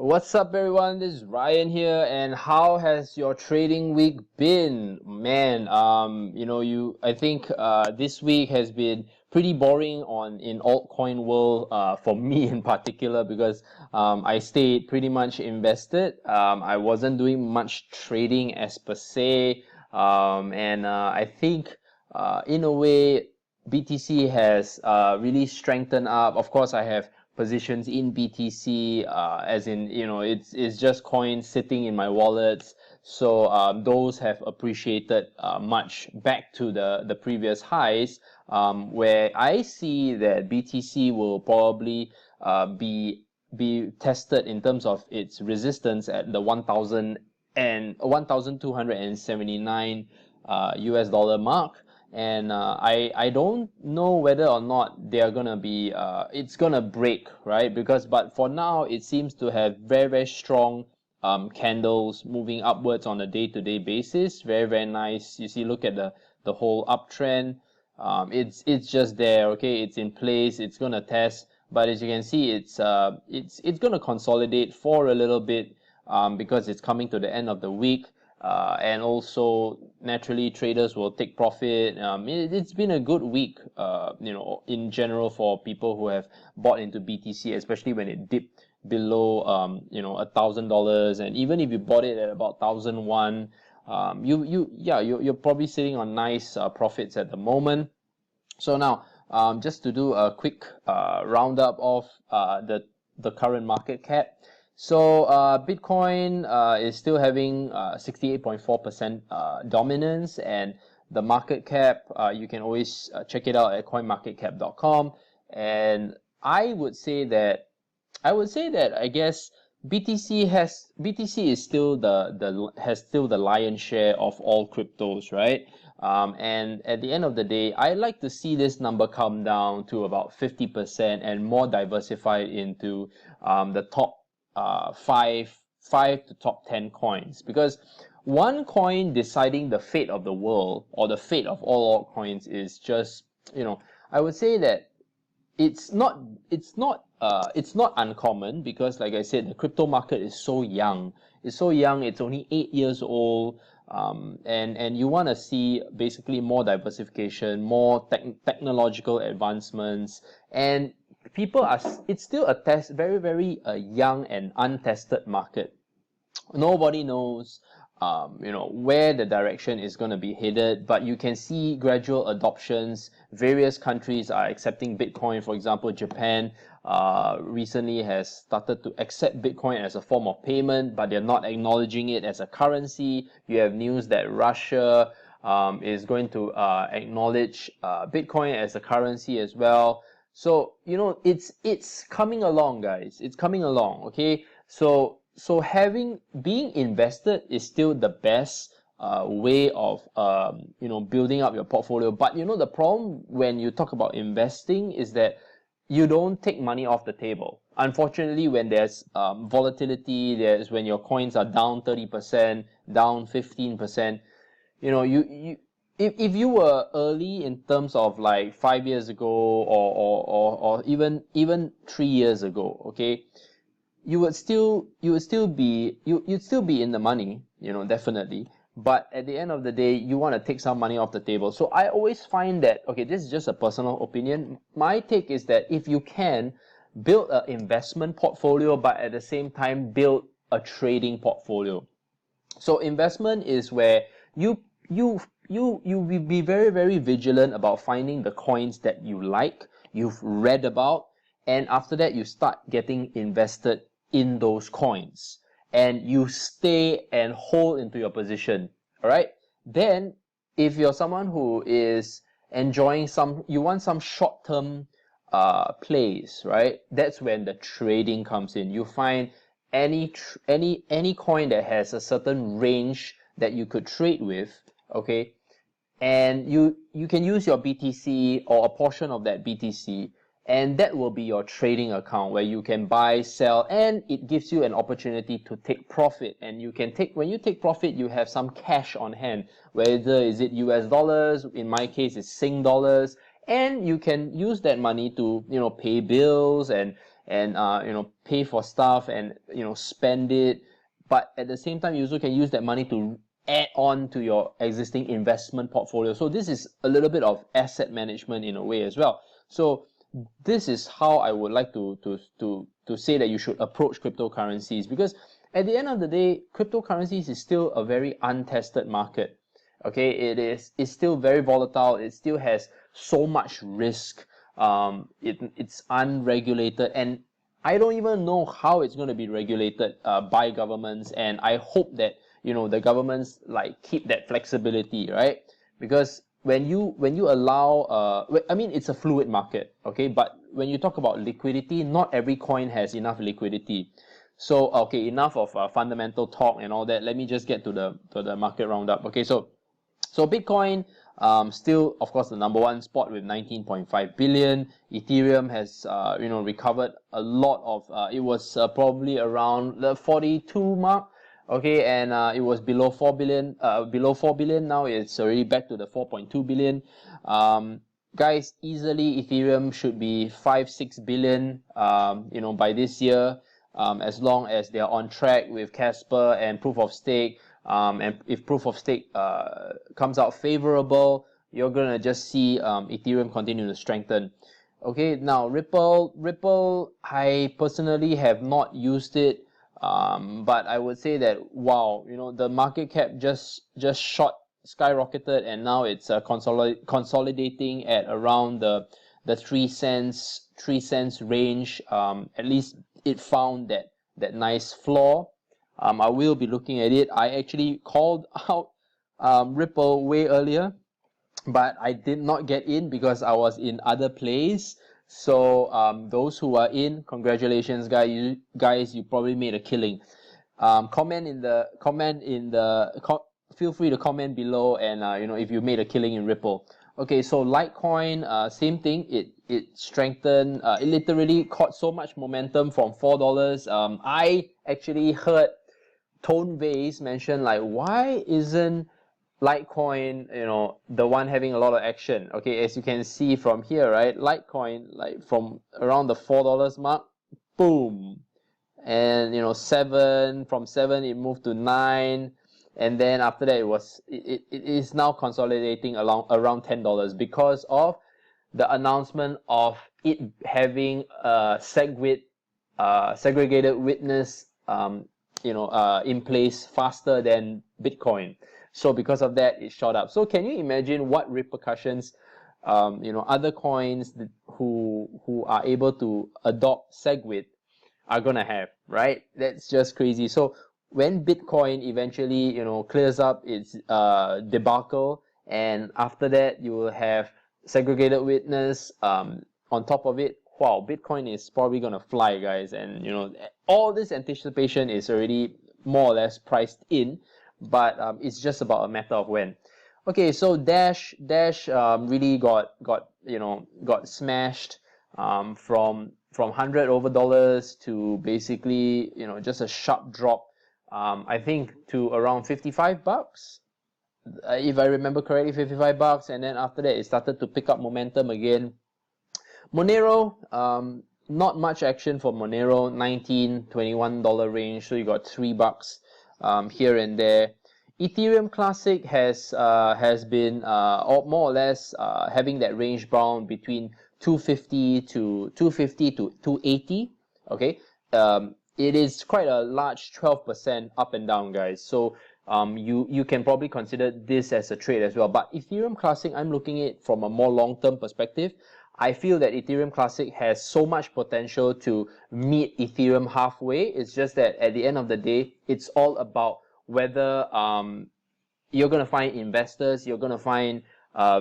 What's up, everyone? This is Ryan here, and how has your trading week been? Man, I think this week has been pretty boring in altcoin world for me in particular because I stayed pretty much invested. I wasn't doing much trading as per se, and I think in a way BTC has really strengthened up. Of course, I have positions in BTC, as in, it's just coins sitting in my wallets. So those have appreciated much back to the previous highs, where I see that BTC will probably be tested in terms of its resistance at the 1,279 US dollar mark. And I don't know whether or not they're gonna be it's gonna break, right? But for now it seems to have very strong candles moving upwards on a day-to-day basis. Very nice. You see, look at the whole uptrend. It's just there, okay? It's in place. It's gonna test, but as you can see, it's gonna consolidate for a little bit, because it's coming to the end of the week. And also naturally traders will take profit. It's been a good week, in general for people who have bought into BTC, especially when it dipped below, $1,000. And even if you bought it at about 1,001, you're probably sitting on nice profits at the moment. So now, just to do a quick roundup of the current market cap. So Bitcoin is still having 68.4% dominance, and the market cap, you can always check it out at coinmarketcap.com. And I would say that I guess BTC is still has the lion's share of all cryptos, right? And at the end of the day, I like to see this number come down to about 50% and more diversified into the top five to top 10 coins, because one coin deciding the fate of the world or the fate of all altcoins is just, I would say that it's not uncommon, because like I said, the crypto market is so young. It's only 8 years old. And you want to see basically more diversification, more technological advancements, and it's still a very young and untested market. Nobody knows where the direction is going to be headed, but you can see gradual adoptions. Various countries are accepting Bitcoin. For example, Japan recently has started to accept Bitcoin as a form of payment, but they're not acknowledging it as a currency. You have news that Russia is going to acknowledge Bitcoin as a currency as well. So it's coming along, guys. It's coming along, okay? So being invested is still the best way of building up your portfolio. But the problem when you talk about investing is that you don't take money off the table. Unfortunately, when there's volatility, there's when your coins are down 30%, down 15%, if you were early in terms of like 5 years ago, or even 3 years ago, okay, you'd still be in the money, definitely. But at the end of the day, you want to take some money off the table. So I always find that, okay, this is just a personal opinion. My take is that if you can build an investment portfolio, but at the same time build a trading portfolio. So investment is where you will be very vigilant about finding the coins that you like, you've read about, and after that you start getting invested in those coins, and you stay and hold into your position. All right, then if you're someone who is enjoying you want some short-term plays, right? That's when the trading comes in. You find any coin that has a certain range that you could trade with, okay, and you can use your BTC or a portion of that BTC, and that will be your trading account where you can buy, sell, and it gives you an opportunity to take profit. And when you take profit, you have some cash on hand, whether is it US dollars, in my case it's Sing dollars, and you can use that money to pay bills and and pay for stuff and spend it. But at the same time, you also can use that money to add on to your existing investment portfolio. So this is a little bit of asset management in a way as well. So this is how I would like to say that you should approach cryptocurrencies, because at the end of the day, cryptocurrencies is still a very untested market. Okay, it's still very volatile. It still has so much risk. It's unregulated, and I don't even know how it's going to be regulated by governments. And I hope that the governments like keep that flexibility, right? Because when you allow I mean, it's a fluid market, okay, but when you talk about liquidity, not every coin has enough liquidity. So okay, enough of fundamental talk and all that. Let me just get to the market roundup. Okay, so Bitcoin, still of course the number one spot with 19.5 billion. Ethereum has recovered a lot of it was probably around the 42 mark. Okay, and it was below 4 billion. Now it's already back to the 4.2 billion. Guys, easily Ethereum should be 5-6 billion by this year, as long as they are on track with Casper and proof of stake. And if proof of stake comes out favorable, you're gonna just see Ethereum continue to strengthen. Okay, now Ripple, I personally have not used it, but I would say that wow, the market cap just skyrocketed, and now it's consolidating at around the 3 cents range. At least it found that nice floor. I will be looking at it. I actually called out Ripple way earlier, but I did not get in because I was in other plays. So those who are in, congratulations, guys. You probably made a killing. Feel free to comment below, and if you made a killing in Ripple. Okay, so Litecoin, same thing. It strengthened. It literally caught so much momentum from $4. I actually heard Tone Vase mention, like, why isn't Litecoin, the one having a lot of action? Okay, as you can see from here, right? Litecoin, like from around the $4 mark, boom, and from 7 it moved to 9, and then after that it is now consolidating around $10 because of the announcement of it having segregated witness in place faster than Bitcoin. So because of that, it shot up. So can you imagine what repercussions other coins who are able to adopt SegWit are gonna have, right? That's just crazy. So when Bitcoin eventually clears up its debacle, and after that you will have segregated witness on top of it, wow, Bitcoin is probably gonna fly, guys. And all this anticipation is already more or less priced in, but it's just about a matter of when. Okay, so Dash really got smashed from $100 to basically just a sharp drop, I think to around $55, if I remember correctly, $55, and then after that it started to pick up momentum again. Monero, not much action for Monero, $19-21 range, so you got $3 here and there. Ethereum Classic has been more or less having that range bound between 250 to 280. Okay, it is quite a large 12% up and down, guys. So you can probably consider this as a trade as well. But Ethereum Classic, I'm looking at it from a more long-term perspective. I feel that Ethereum Classic has so much potential to meet Ethereum halfway. It's just that at the end of the day, it's all about whether you're going to find investors, you're going to find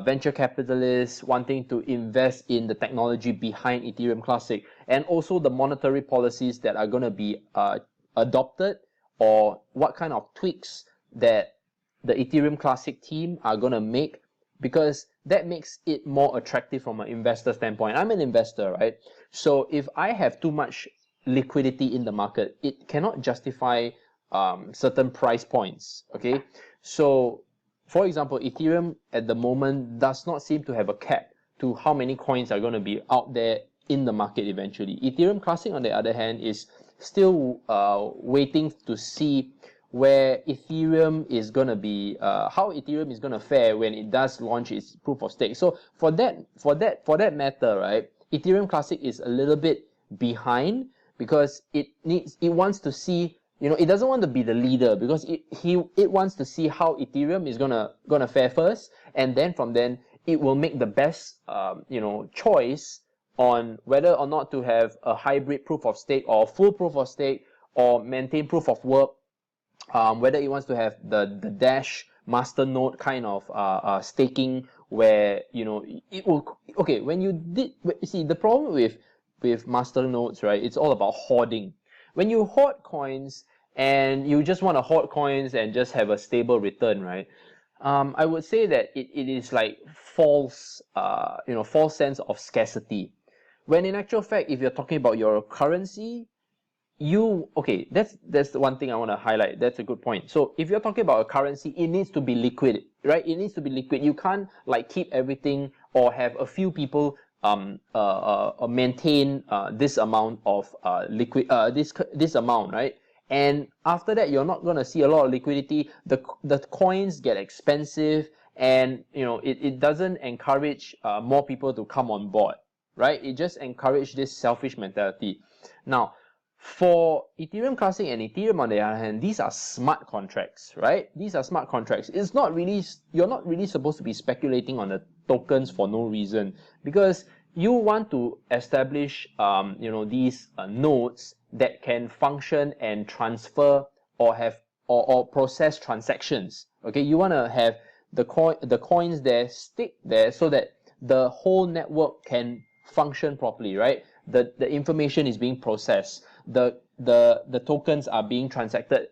venture capitalists wanting to invest in the technology behind Ethereum Classic, and also the monetary policies that are going to be adopted, or what kind of tweaks that the Ethereum Classic team are going to make, because that makes it more attractive from an investor standpoint. I'm an investor, right? So if I have too much liquidity in the market, it cannot justify certain price points, okay? So for example, Ethereum at the moment does not seem to have a cap to how many coins are going to be out there in the market eventually. Ethereum Classic, on the other hand, is still waiting to see where Ethereum is going to be, how Ethereum is going to fare when it does launch its proof of stake. So for that matter, right, Ethereum Classic is a little bit behind because it wants to see, you know, it doesn't want to be the leader because it wants to see how Ethereum is gonna fare first, and then from then it will make the best you know, choice on whether or not to have a hybrid proof of stake or full proof of stake or maintain proof of work, whether it wants to have the Dash master node kind of staking where, you know, it will, okay, when you see the problem with master nodes, right, it's all about hoarding. When you hoard coins and you just want to hoard coins and just have a stable return, right, I would say that it is like false, you know, false sense of scarcity. When in actual fact, if you're talking about your currency, okay, that's the one thing I want to highlight. That's a good point. So if you're talking about a currency, it needs to be liquid, right? It needs to be liquid. You can't like keep everything or have a few people maintain this amount of liquid this amount, right? And after that, you're not gonna see a lot of liquidity. The coins get expensive, and you know it doesn't encourage more people to come on board, right? It just encourages this selfish mentality. Now, for Ethereum Classic and Ethereum, on the other hand, these are smart contracts, right? These are smart contracts. It's not really, you're not really supposed to be speculating on the tokens for no reason, because you want to establish, you know, these nodes that can function and transfer or have or process transactions. Okay, you want to have the coins there stick there so that the whole network can function properly, right? The information is being processed. The tokens are being transacted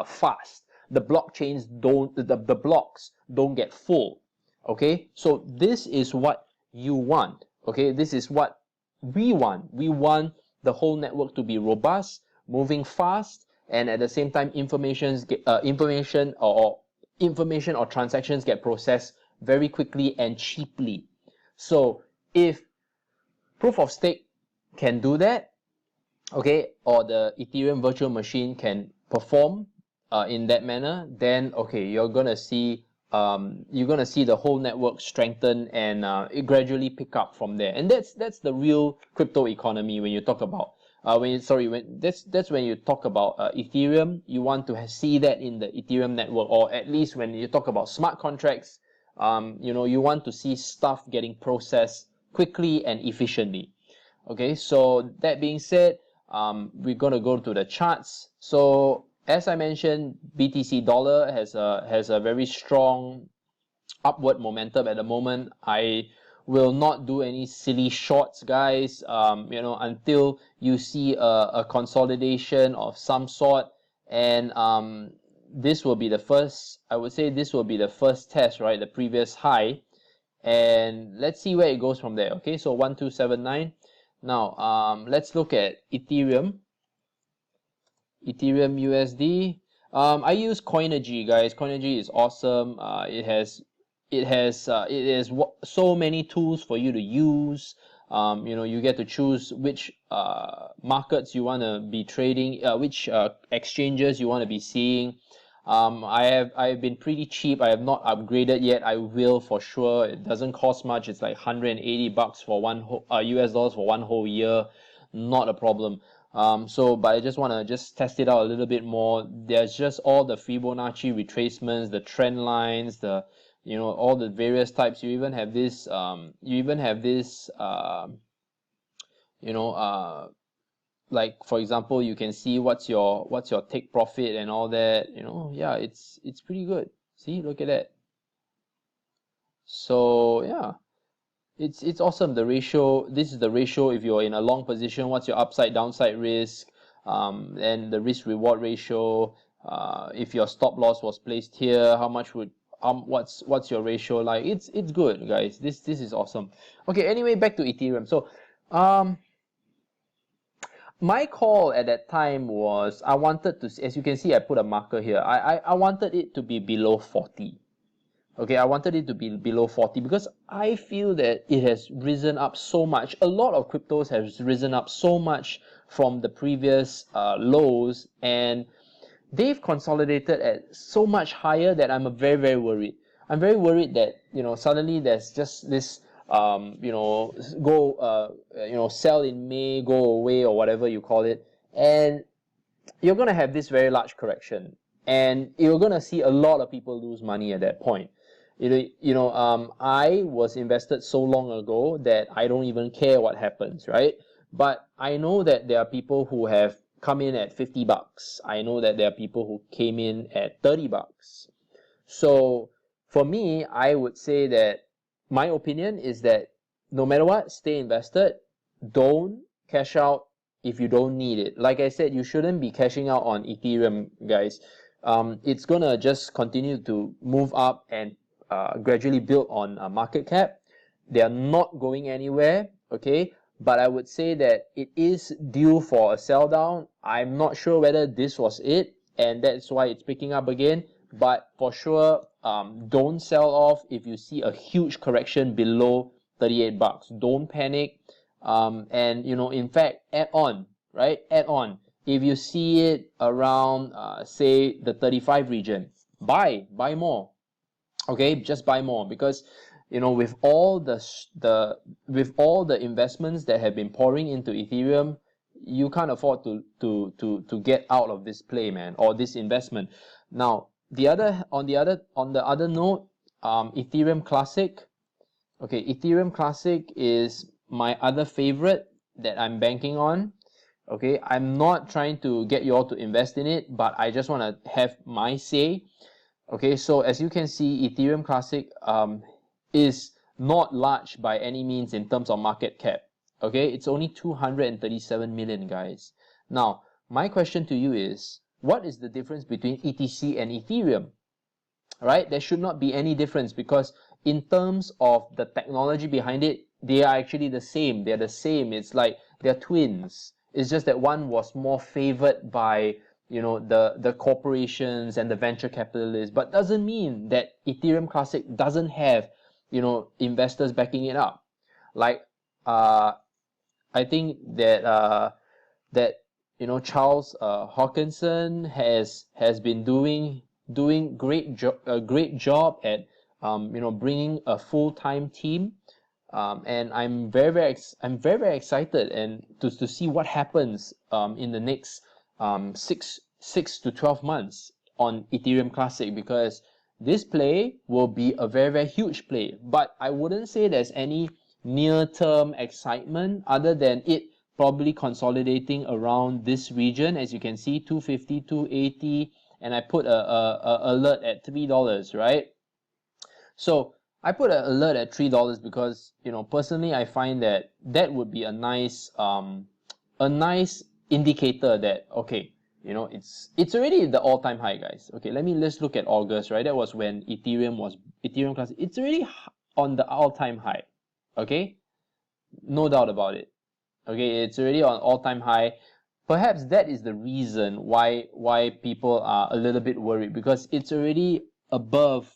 fast. The blockchains don't, the blocks don't get full. Okay, so this is what you want. Okay, this is what we want. We want the whole network to be robust, moving fast, and at the same time, information or transactions get processed very quickly and cheaply. So if proof of stake can do that, okay, or the Ethereum virtual machine can perform in that manner, then okay, you're gonna see the whole network strengthen and it gradually pick up from there. And that's the real crypto economy. When you talk about that's when you talk about Ethereum, you want to see that in the Ethereum network, or at least when you talk about smart contracts, you know, you want to see stuff getting processed quickly and efficiently. Okay, so that being said, we're going to go to the charts. So as I mentioned, BTC dollar has a very strong upward momentum at the moment. I will not do any silly shorts, guys, you know, until you see a consolidation of some sort. And this will be the first, I would say this will be the first test, right? The previous high. And let's see where it goes from there. Okay, so 1279. Now, let's look at Ethereum USD. I use Coinigy, guys. Coinigy is awesome. It has so many tools for you to use. You know, you get to choose which markets you want to be trading, which exchanges you want to be seeing. I've been pretty cheap. I have not upgraded yet. I will for sure. It doesn't cost much. It's like $180 for US dollars for one whole year. Not a problem. But I just want to test it out a little bit more. There's just all the Fibonacci retracements, the trend lines, you know, all the various types. You even have this you know, like for example, you can see what's your take profit and all that, you know. Yeah, it's pretty good. See, look at that. So yeah, it's awesome. The ratio, this is the ratio if you're in a long position, what's your upside downside risk, and the risk reward ratio. If your stop loss was placed here, how much would what's your ratio like? It's good, guys. This is awesome. Okay, anyway, back to Ethereum. So my call at that time was, I wanted to, as you can see, I put a marker here. I wanted it to be below 40. Okay, I wanted it to be below 40 because I feel that it has risen up so much. A lot of cryptos has risen up so much from the previous lows, and they've consolidated at so much higher that I'm very, very worried. I'm very worried that, you know, suddenly there's just this you know, sell in May, go away, or whatever you call it, and you're going to have this very large correction, and you're going to see a lot of people lose money at that point. I was invested so long ago that I don't even care what happens, right? But I know that there are people who have come in at $50. I know that there are people who came in at $30. So for me, I would say that my opinion is that no matter what, stay invested. Don't cash out if you don't need it. Like I said, you shouldn't be cashing out on Ethereum, guys. It's gonna just continue to move up and gradually build on a market cap. They are not going anywhere, okay? But I would say that it is due for a sell down. I'm not sure whether this was it, and that's why it's picking up again. But for sure, don't sell off if you see a huge correction below $38. Don't panic. And in fact, add on, right? Add on. If you see it around, say, the 35 region, buy more. Okay, just buy more, because with all the investments that have been pouring into Ethereum, you can't afford to get out of this play, man, or this investment. Now, on the other note, Ethereum Classic. Okay, Ethereum Classic is my other favorite that I'm banking on. Okay, I'm not trying to get you all to invest in it, but I just want to have my say. Okay, so as you can see, Ethereum Classic is not large by any means in terms of market cap. Okay, it's only 237 million, guys. Now, my question to you is, what is the difference between ETC and Ethereum? Right? There should not be any difference, because in terms of the technology behind it, they are actually the same. They're the same. It's like they're twins. It's just that one was more favored by the corporations and the venture capitalists, but doesn't mean that Ethereum Classic doesn't have investors backing it up. Like I think that Charles Hoskinson has been doing a great job at bringing a full-time team, and I'm very excited and to see what happens in the next 6 to 12 months on Ethereum Classic, because this play will be a very huge play. But I wouldn't say there's any near-term excitement other than it probably consolidating around this region. As you can see, 250, 280, and I put a alert at $3, right? So I put an alert at $3 because personally I find that would be a nice indicator that, okay, it's already the all-time high, guys. Okay, let's look at August, right? That was when Ethereum Classic. It's already on the all-time high. Okay, no doubt about it. Okay, it's already on all-time high. Perhaps that is the reason why people are a little bit worried, because it's already above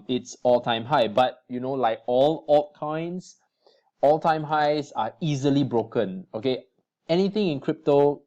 its all-time high. But like all altcoins, all-time highs are easily broken. Okay, anything in crypto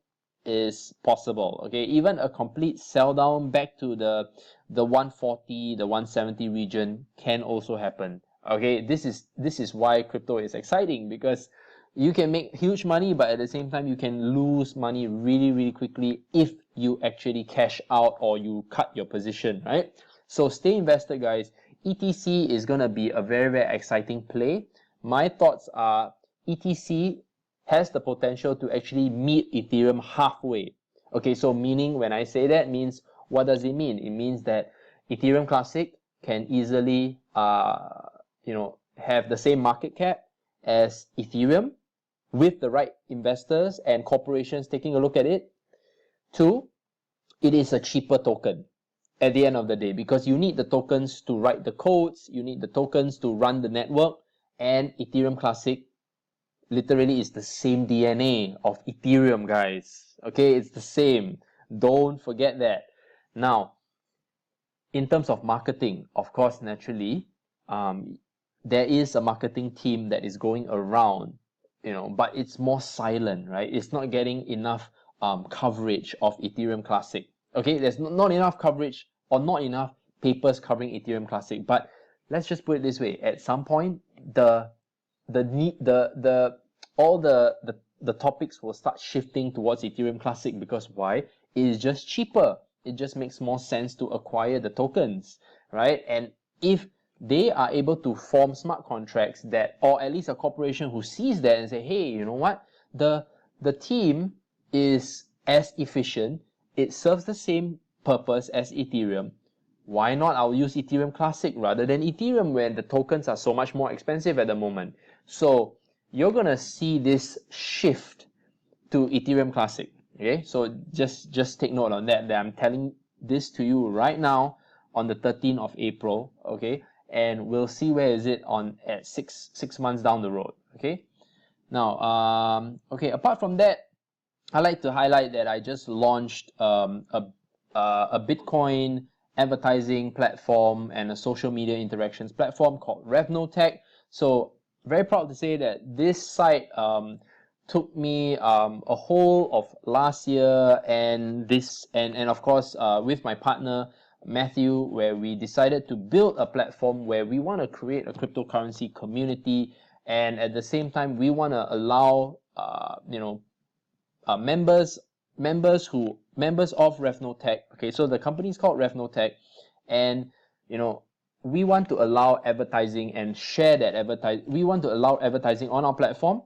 is possible. Okay, even a complete sell down back to the 140, the 170 region can also happen. Okay, this is why crypto is exciting, because you can make huge money, but at the same time you can lose money really quickly if you actually cash out or you cut your position, right? So stay invested, guys. ETC is gonna be a very exciting play. My thoughts are ETC has the potential to actually meet Ethereum halfway. Okay, so meaning, when I say that, means, what does it mean? It means that Ethereum Classic can easily have the same market cap as Ethereum, with the right investors and corporations taking a look at it. 2, it is a cheaper token at the end of the day, because you need the tokens to write the codes, you need the tokens to run the network, and Ethereum Classic literally is the same DNA of Ethereum, guys. Okay, it's the same. Don't forget that. Now, in terms of marketing, of course, naturally, there is a marketing team that is going around, but it's more silent, right? It's not getting enough coverage of Ethereum Classic. Okay, there's not enough coverage or not enough papers covering Ethereum Classic. But let's just put it this way: at some point, all the topics will start shifting towards Ethereum Classic, because why? It is just cheaper. It just makes more sense to acquire the tokens, right? And if they are able to form smart contracts that, or at least a corporation who sees that and say, hey, you know what? The team is as efficient. It serves the same purpose as Ethereum. Why not? I'll use Ethereum Classic rather than Ethereum, when the tokens are so much more expensive at the moment. So you're going to see this shift to Ethereum Classic. Okay, so just take note on that I'm telling this to you right now on the 13th of April. Okay, and we'll see where is it on at six months down the road. Okay, now okay, apart from that, I like to highlight that I just launched a Bitcoin advertising platform and a social media interactions platform called RevNoTech. So very proud to say that this site took me a whole of last year and of course with my partner Matthew, where we decided to build a platform where we want to create a cryptocurrency community, and at the same time we want to allow members of RevNoTech. Okay, so the company is called RevNoTech, and we want to allow advertising and share that we want to allow advertising on our platform,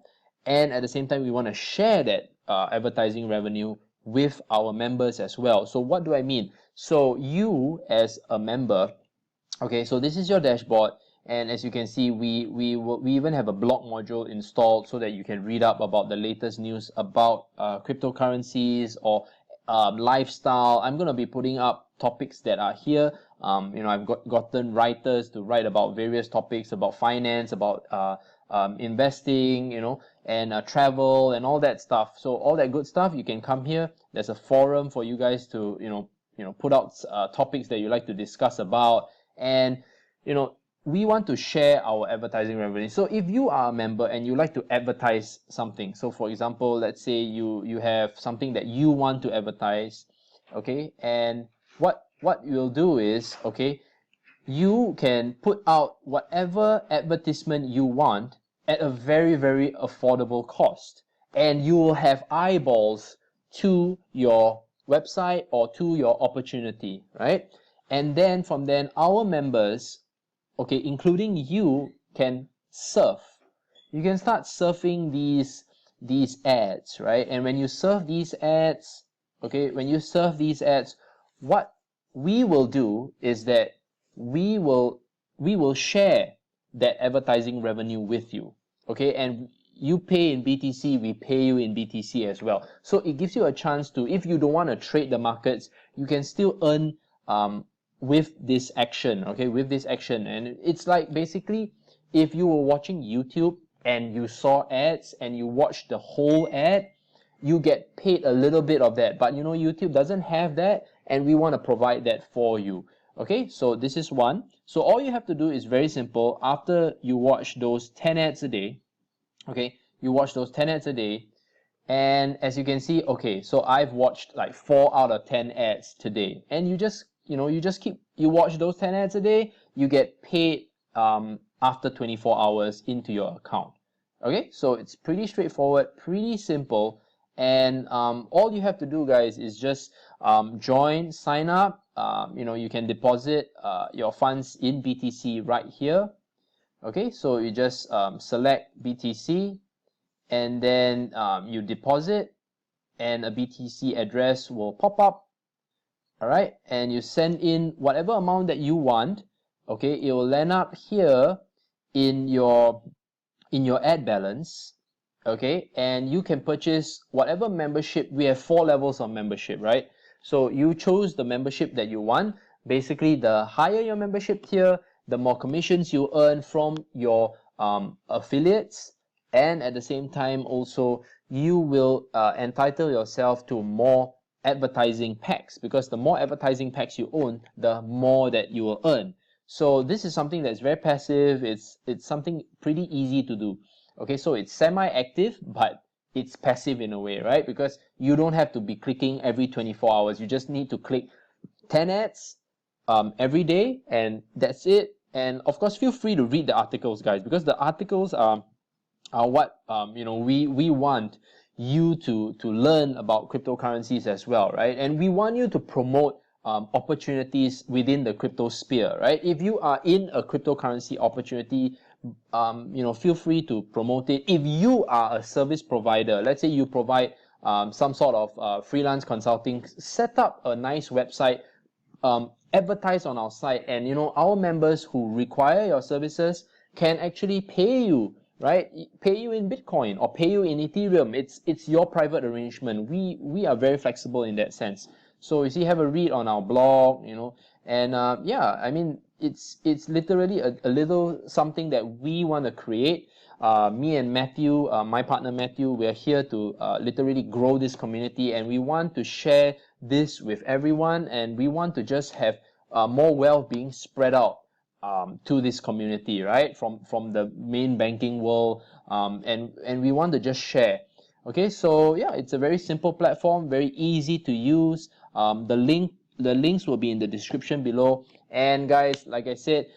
and at the same time we want to share that advertising revenue with our members as well. So what do I mean? So you as a member, okay, so this is your dashboard, and as you can see, we even have a blog module installed so that you can read up about the latest news about cryptocurrencies or lifestyle. I'm going to be putting up topics that are here. I've gotten writers to write about various topics, about finance, about investing, and travel and all that stuff. So all that good stuff, you can come here. There's a forum for you guys to put out topics that you like to discuss about, and we want to share our advertising revenue. So if you are a member and you like to advertise something, so for example, let's say you have something that you want to advertise, okay, and what you'll do is, okay, you can put out whatever advertisement you want at a very, very affordable cost, and you will have eyeballs to your website or to your opportunity, right? And then from then, our members, okay, including you, can surf. You can start surfing these ads, right? And when you surf these ads, okay, what we will do is that we will share that advertising revenue with you, okay? And you pay in BTC, we pay you in BTC as well. So it gives you a chance to, if you don't want to trade the markets, you can still earn with this action, okay, with this action. And it's like, basically, if you were watching YouTube and you saw ads and you watched the whole ad, you get paid a little bit of that. But YouTube doesn't have that, and we want to provide that for you. Okay, so this is one. So all you have to do is very simple. After you watch those 10 ads a day, okay, you watch those 10 ads a day, and as you can see, okay, so I've watched like 4 out of 10 ads today, and you watch those 10 ads a day, you get paid after 24 hours into your account. Okay, so it's pretty straightforward, pretty simple, and all you have to do, guys, is just join, sign up. You can deposit your funds in BTC right here. Okay, so you just select BTC, and then you deposit, and a BTC address will pop up. All right, and you send in whatever amount that you want. Okay, it will land up here in your ad balance. Okay, and you can purchase whatever membership. We have 4 levels of membership, right? So you chose the membership that you want. Basically, the higher your membership tier, the more commissions you earn from your affiliates, and at the same time also you will entitle yourself to more advertising packs, because the more advertising packs you own, the more that you will earn. So this is something that's very passive. It's something pretty easy to do. Okay, so it's semi-active, but it's passive in a way, right? Because you don't have to be clicking every 24 hours. You just need to click 10 ads every day, and that's it. And of course, feel free to read the articles, guys, because the articles are what we want you to learn about cryptocurrencies as well, right? And we want you to promote opportunities within the crypto sphere, right? If you are in a cryptocurrency opportunity, feel free to promote it. If you are a service provider, let's say you provide some sort of freelance consulting, set up a nice website, advertise on our site, and our members who require your services can actually pay you, right? Pay you in Bitcoin or pay you in Ethereum. It's your private arrangement. We are very flexible in that sense. So you see, have a read on our blog, and yeah, I mean, it's literally a little something that we want to create. Me and Matthew, my partner Matthew, we are here to literally grow this community, and we want to share this with everyone, and we want to just have more wealth being spread out to this community, right? From the main banking world, and we want to just share. Okay, so yeah, it's a very simple platform, very easy to use. The links will be in the description below. And guys, like I said,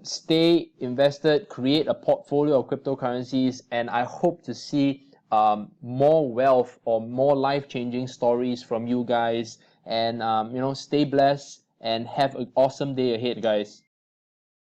stay invested, create a portfolio of cryptocurrencies, and I hope to see more wealth or more life-changing stories from you guys. And stay blessed and have an awesome day ahead, guys.